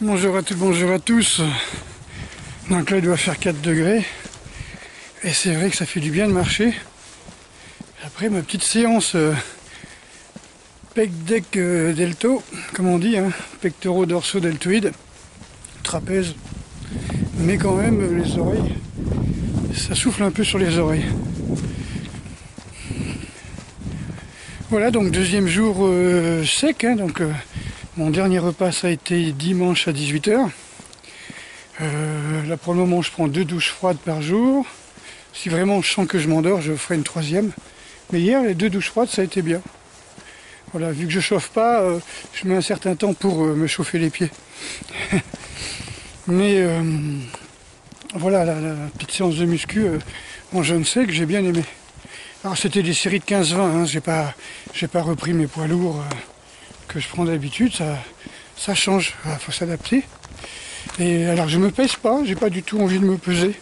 Bonjour à toutes, bonjour à tous. Donc là il doit faire 4 degrés. Et c'est vrai que ça fait du bien de marcher. Après ma petite séance pec deck delto, comme on dit, hein, pectoraux dorsaux deltoïdes, trapèze. Mais quand même les oreilles, ça souffle un peu sur les oreilles. Voilà, donc deuxième jour sec, hein, donc mon dernier repas ça a été dimanche à 18 h. Là pour le moment je prends 2 douches froides par jour. Si vraiment je sens que je m'endors, je ferai une troisième. Mais hier les 2 douches froides ça a été bien. Voilà, vu que je chauffe pas, je mets un certain temps pour me chauffer les pieds. Mais voilà, la petite séance de muscu en jeûne sec, j'ai bien aimé. Alors c'était des séries de 15-20, hein, j'ai pas repris mes poids lourds que je prends d'habitude, ça change, il faut s'adapter. Et alors je me pèse pas, j'ai pas du tout envie de me peser.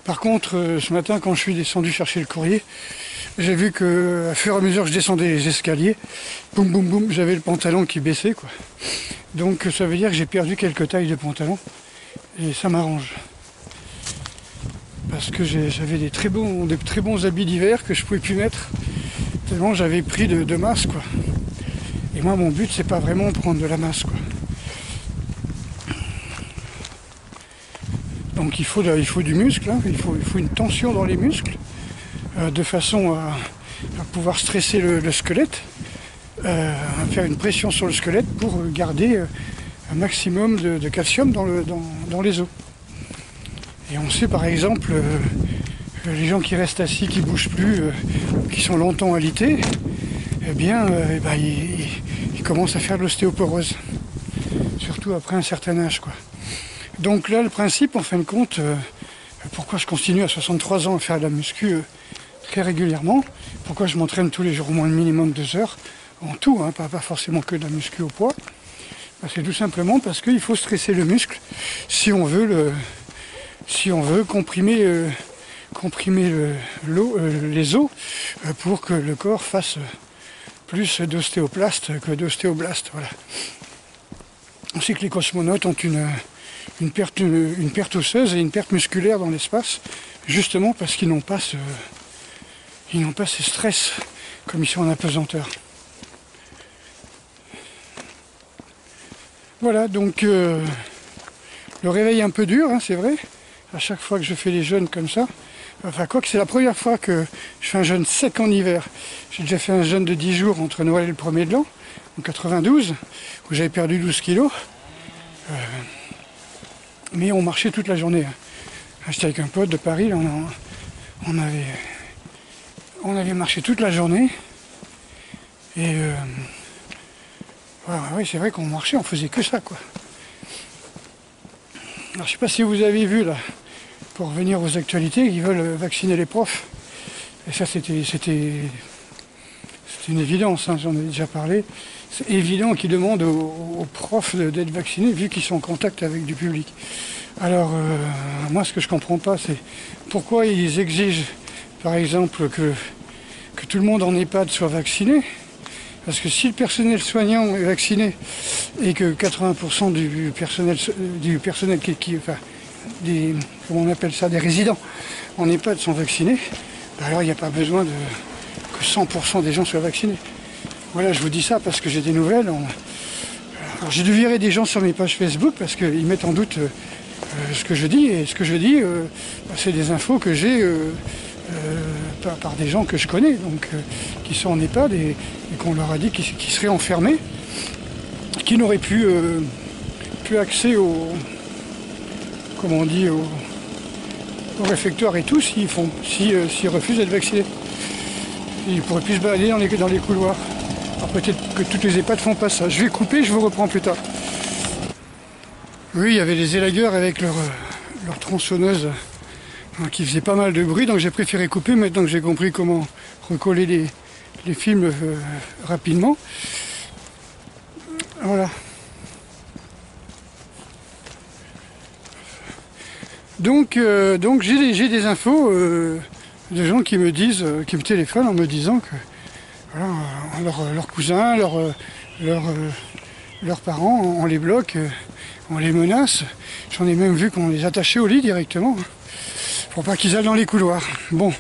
Par contre, ce matin quand je suis descendu chercher le courrier, j'ai vu que à fur et à mesure que je descendais les escaliers, boum boum boum, j'avais le pantalon qui baissait quoi. Donc ça veut dire que j'ai perdu quelques tailles de pantalon et ça m'arrange. Parce que j'avais des très bons habits d'hiver que je pouvais plus mettre tellement j'avais pris de masse quoi. Et moi mon but c'est pas vraiment prendre de la masse quoi. Donc il faut du muscle, hein. il faut une tension dans les muscles de façon à pouvoir stresser le squelette, à faire une pression sur le squelette pour garder un maximum de calcium dans les os. Et on sait par exemple les gens qui restent assis, qui ne bougent plus, qui sont longtemps alités, eh bien, ils commencent à faire de l'ostéoporose, surtout après un certain âge, quoi. Donc là, le principe, en fin de compte, pourquoi je continue à 63 ans à faire de la muscu très régulièrement, pourquoi je m'entraîne tous les jours au moins un minimum 2 heures, en tout, hein, pas forcément que de la muscu au poids, c'est tout simplement parce qu'il faut stresser le muscle si on veut comprimer les os pour que le corps fasse plus d'ostéoplastes que d'ostéoblastes. Voilà. On sait que les cosmonautes ont une perte osseuse et une perte musculaire dans l'espace, justement parce qu'ils n'ont pas ce stress comme ils sont en apesanteur. Voilà, donc le réveil est un peu dur, hein, c'est vrai. À chaque fois que je fais les jeûnes comme ça, enfin quoi que c'est la première fois que je fais un jeûne sec en hiver. J'ai déjà fait un jeûne de 10 jours entre Noël et le 1er de l'an, en 92, où j'avais perdu 12 kilos. Mais on marchait toute la journée. J'étais avec un pote de Paris, là, on avait marché toute la journée. Et oui, c'est vrai qu'on marchait, on faisait que ça, quoi. Alors je sais pas si vous avez vu là, pour revenir aux actualités, ils veulent vacciner les profs. Et ça c'était une évidence, hein, j'en ai déjà parlé. C'est évident qu'ils demandent aux profs d'être vaccinés vu qu'ils sont en contact avec du public. Alors moi ce que je comprends pas c'est pourquoi ils exigent par exemple que tout le monde en EHPAD soit vacciné. Parce que si le personnel soignant est vacciné et que 80% du personnel comment on appelle ça, des résidents en EHPAD sont vaccinés, alors il n'y a pas besoin que 100% des gens soient vaccinés. Voilà, je vous dis ça parce que j'ai des nouvelles. Alors, j'ai dû virer des gens sur mes pages Facebook parce qu'ils mettent en doute ce que je dis. Et ce que je dis, c'est des infos que j'ai par des gens que je connais, donc qui sont en EHPAD et qu'on leur a dit qu'ils seraient enfermés, qui n'auraient plus accès au réfectoire et tout s'ils refusent d'être vaccinés. Ils ne pourraient plus se balader dans les couloirs. Alors peut-être que toutes les EHPAD font pas ça. Je vais couper, je vous reprends plus tard. Oui, il y avait des élagueurs avec leur tronçonneuse qui faisait pas mal de bruit, donc j'ai préféré couper maintenant que j'ai compris comment recoller les films rapidement. Voilà. Donc j'ai des infos de gens qui me disent, qui me téléphonent en me disant que voilà, leurs cousins, leurs leurs parents, on les bloque, on les menace. J'en ai même vu qu'on les attachait au lit directement, pour pas qu'ils aillent dans les couloirs. Bon,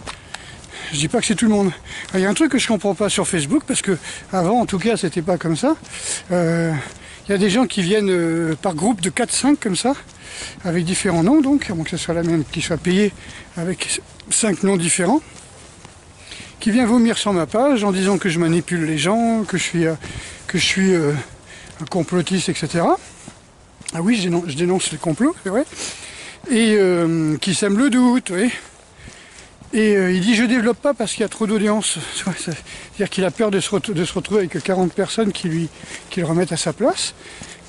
je dis pas que c'est tout le monde. Il y a un truc que je comprends pas sur Facebook, parce que avant, en tout cas, c'était pas comme ça. Il y a des gens qui viennent par groupe de 4-5 comme ça, avec différents noms donc, avant que ce soit la même, qui soit payé avec 5 noms différents, qui vient vomir sur ma page en disant que je manipule les gens, que je suis un complotiste, etc. Ah oui, je dénonce les complots, c'est vrai. Et qui sème le doute, oui. Et il dit je développe pas parce qu'il y a trop d'audience. C'est-à-dire qu'il a peur de se retrouver avec 40 personnes qui le remettent à sa place.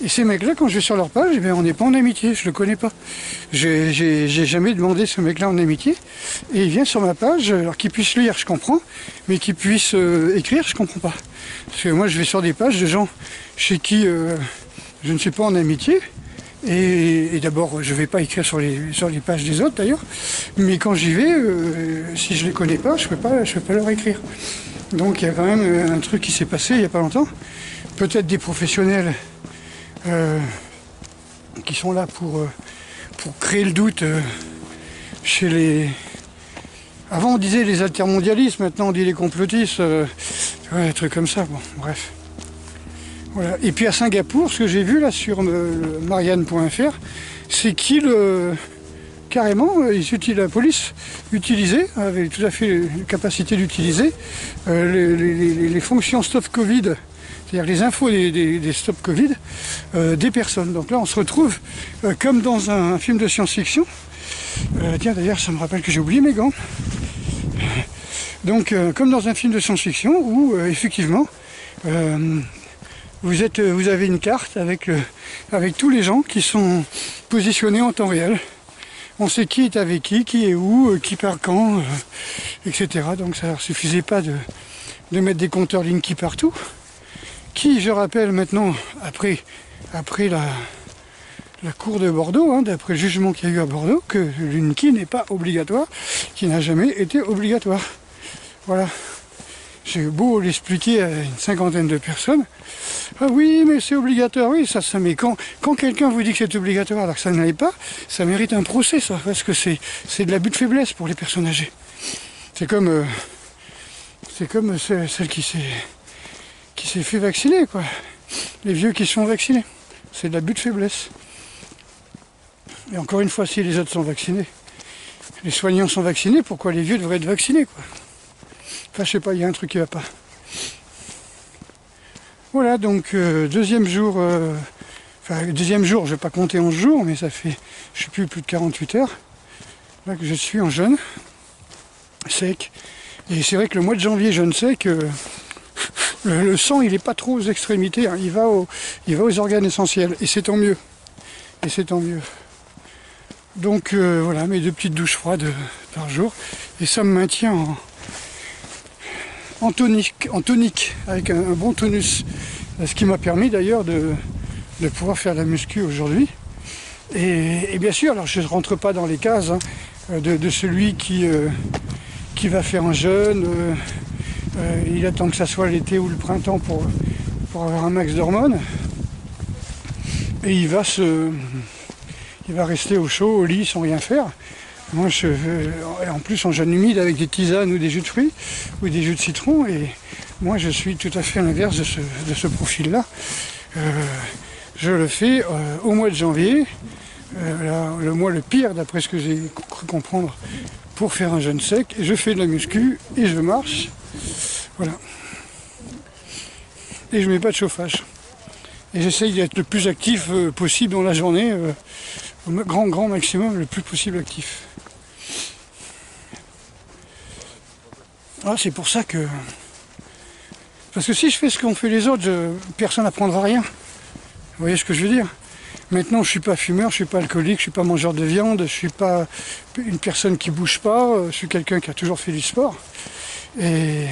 Et ces mecs-là, quand je vais sur leur page, eh bien, on n'est pas en amitié, je le connais pas. J'ai jamais demandé ce mec-là en amitié. Et il vient sur ma page, alors qu'il puisse lire, je comprends, mais qu'il puisse écrire, je comprends pas. Parce que moi, je vais sur des pages de gens chez qui je ne suis pas en amitié. Et d'abord, je ne vais pas écrire sur les pages des autres d'ailleurs, mais quand j'y vais, si je ne les connais pas, je peux pas leur écrire. Donc il y a quand même un truc qui s'est passé il n'y a pas longtemps. Peut-être des professionnels qui sont là pour créer le doute chez les... Avant on disait les altermondialistes, maintenant on dit les complotistes, des trucs comme ça, bon, bref. Voilà. Et puis à Singapour, ce que j'ai vu là sur Marianne.fr, c'est qu'ils carrément, la police utilisait, avait tout à fait la capacité d'utiliser les fonctions stop Covid, c'est-à-dire les infos des stop Covid des personnes. Donc là on se retrouve comme dans un film de science-fiction. Tiens d'ailleurs ça me rappelle que j'ai oublié mes gants. Donc comme dans un film de science-fiction où effectivement vous avez une carte avec tous les gens qui sont positionnés en temps réel. On sait qui est avec qui est où, qui part quand, etc. Donc ça ne suffisait pas de mettre des compteurs Linky partout. Qui, je rappelle maintenant, après la cour de Bordeaux, hein, d'après le jugement qu'il y a eu à Bordeaux, que Linky n'est pas obligatoire, qui n'a jamais été obligatoire. Voilà. J'ai beau l'expliquer à une cinquantaine de personnes. Ah oui, mais c'est obligatoire, oui, ça mais quand quelqu'un vous dit que c'est obligatoire alors que ça ne l'est pas, ça mérite un procès, ça, parce que c'est de l'abus de faiblesse pour les personnes âgées. C'est comme celle qui s'est fait vacciner, quoi. Les vieux qui sont vaccinés. C'est de l'abus de faiblesse. Et encore une fois, si les autres sont vaccinés, les soignants sont vaccinés, pourquoi les vieux devraient être vaccinés, quoi? Enfin, je sais pas, il y a un truc qui va pas. Voilà, donc deuxième jour, deuxième jour, je vais pas compter 11 jours, mais ça fait, je sais plus de 48 heures, là que je suis en jeûne, sec. Et c'est vrai que le mois de janvier, jeûne sec, le sang, il est pas trop aux extrémités, hein, il va aux organes essentiels, et c'est tant mieux. Et c'est tant mieux. Donc voilà, mes 2 petites douches froides par jour, et ça me maintient en tonique, avec un bon tonus. Ce qui m'a permis d'ailleurs de pouvoir faire la muscu aujourd'hui. Et bien sûr, alors je ne rentre pas dans les cases hein, de celui qui va faire un jeûne, il attend que ça soit l'été ou le printemps pour avoir un max d'hormones. Et il va rester au chaud, au lit, sans rien faire. Moi, en plus en jeûne humide avec des tisanes ou des jus de fruits ou des jus de citron. Et moi, je suis tout à fait à l'inverse de ce profil-là. Je le fais au mois de janvier, le mois le pire d'après ce que j'ai cru comprendre pour faire un jeûne sec. Je fais de la muscu et je marche. Voilà. Et je mets pas de chauffage. Et j'essaye d'être le plus actif possible dans la journée, au grand maximum, le plus possible actif. Ah, c'est pour ça que... Parce que si je fais ce qu'ont fait les autres, personne n'apprendra rien. Vous voyez ce que je veux dire? Maintenant, je suis pas fumeur, je suis pas alcoolique, je suis pas mangeur de viande, je suis pas une personne qui bouge pas, je suis quelqu'un qui a toujours fait du sport et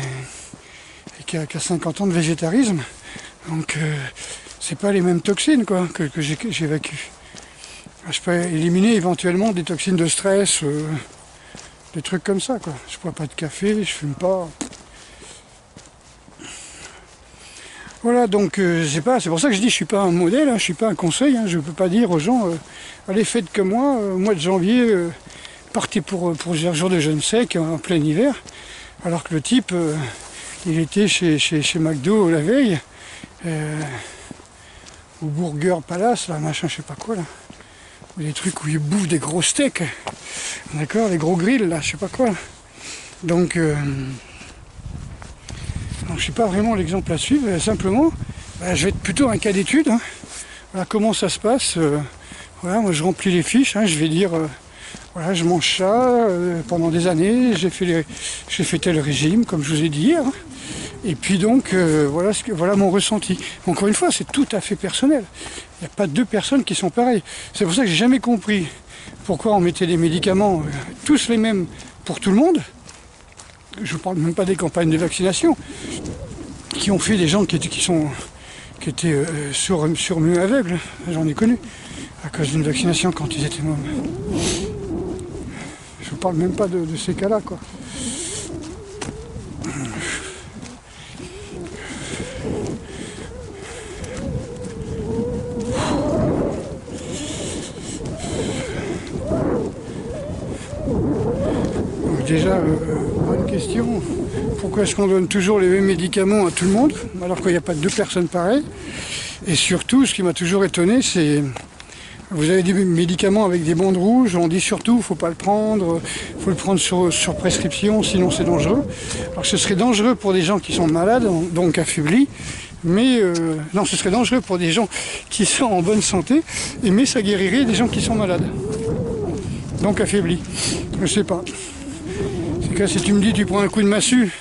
qui a 50 ans de végétarisme. Donc, c'est pas les mêmes toxines quoi, que j'évacue. Je peux éliminer éventuellement des toxines de stress, des trucs comme ça, quoi. Je bois pas de café, je fume pas. Voilà, donc c'est pour ça que je dis je suis pas un modèle, hein, je suis pas un conseil, hein, je peux pas dire aux gens allez faites comme moi, au mois de janvier, partez pour plusieurs jours de jeûne sec en plein hiver, alors que le type il était chez McDo la veille, au Burger Palace, là, machin je sais pas quoi là, ou des trucs où il bouffe des gros steaks, d'accord, les gros grills là, je sais pas quoi là. Donc je ne suis pas vraiment l'exemple à suivre, simplement, je vais être plutôt un cas d'étude. Hein. Voilà comment ça se passe. Voilà, moi je remplis les fiches, hein, je vais dire, voilà, je mange ça pendant des années, j'ai fait tel régime, comme je vous ai dit hier. Hein. Et puis donc, voilà mon ressenti. Encore une fois, c'est tout à fait personnel. Il n'y a pas deux personnes qui sont pareilles. C'est pour ça que j'ai jamais compris pourquoi on mettait des médicaments tous les mêmes pour tout le monde. Je ne parle même pas des campagnes de vaccination qui ont fait des gens qui étaient sourds-muets aveugles. J'en ai connu à cause d'une vaccination quand ils étaient mômes. Je ne parle même pas de ces cas-là, quoi. Donc déjà, bonne question. Pourquoi est-ce qu'on donne toujours les mêmes médicaments à tout le monde, alors qu'il n'y a pas deux personnes pareilles? Et surtout, ce qui m'a toujours étonné, c'est vous avez des médicaments avec des bandes rouges, on dit surtout, il ne faut pas le prendre, il faut le prendre sur prescription, sinon c'est dangereux. Alors ce serait dangereux pour des gens qui sont malades, donc affaiblis, mais non, ce serait dangereux pour des gens qui sont en bonne santé, mais ça guérirait des gens qui sont malades, donc affaiblis. Je ne sais pas. C'est que si tu me dis tu prends un coup de massue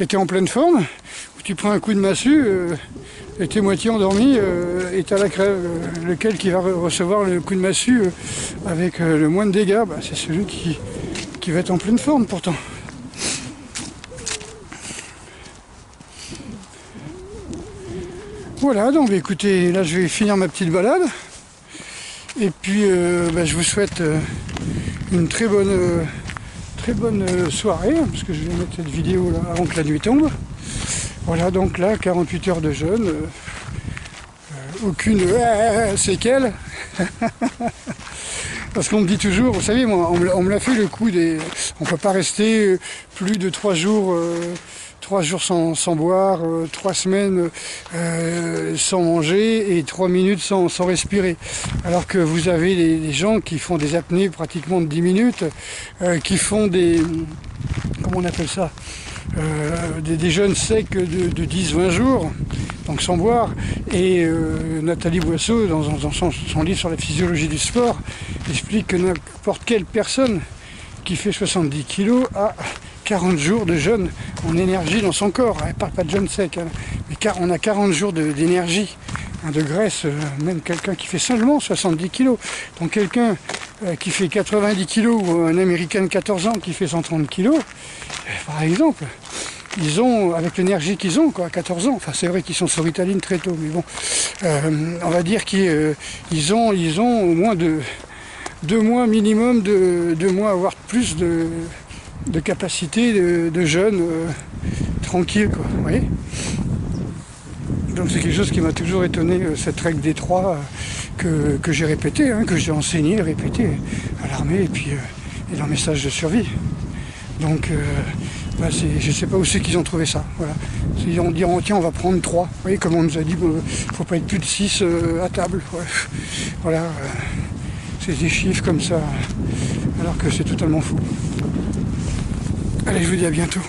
et tu es en pleine forme, ou tu prends un coup de massue et tu es moitié endormi et tu as la crève, lequel qui va recevoir le coup de massue avec le moins de dégâts, c'est celui qui va être en pleine forme pourtant. Voilà, donc écoutez, là je vais finir ma petite balade. Et puis je vous souhaite une très bonne soirée, parce que je vais mettre cette vidéo là avant que la nuit tombe. Voilà, donc là, 48 heures de jeûne, aucune séquelle. Parce qu'on me dit toujours, vous savez, moi, on me l'a fait le coup des... On ne peut pas rester plus de 3 jours sans boire, 3 semaines sans manger et 3 minutes sans respirer. Alors que vous avez des gens qui font des apnées pratiquement de 10 minutes, qui font des... Comment on appelle ça, des jeûnes secs de 10-20 jours, donc sans boire. Et Nathalie Boisseau, dans son livre sur la physiologie du sport, explique que n'importe quelle personne qui fait 70 kg a 40 jours de jeûne en énergie dans son corps. Elle ne parle pas de jeûne sec, hein, mais on a 40 jours d'énergie, de graisse, même quelqu'un qui fait seulement 70 kg. Donc quelqu'un qui fait 90 kg ou un Américain de 14 ans qui fait 130 kg, par exemple, ils ont, avec l'énergie qu'ils ont, quoi, à 14 ans, enfin c'est vrai qu'ils sont sur Ritaline très tôt, mais bon, on va dire qu'ils ont au moins 2 mois minimum, 2 mois, voire plus de capacité de jeûne tranquille, quoi, vous voyez. Donc c'est quelque chose qui m'a toujours étonné, cette règle des 3 que j'ai répété, hein, que j'ai enseigné, répété à l'armée et puis et dans message de survie. Donc je ne sais pas où c'est qu'ils ont trouvé ça. Voilà. Ils ont dit tiens on va prendre 3. Vous voyez comme on nous a dit il ne faut pas être plus de 6 à table. Ouais. Voilà. C'est des chiffres comme ça, alors que c'est totalement fou. Allez, je vous dis à bientôt.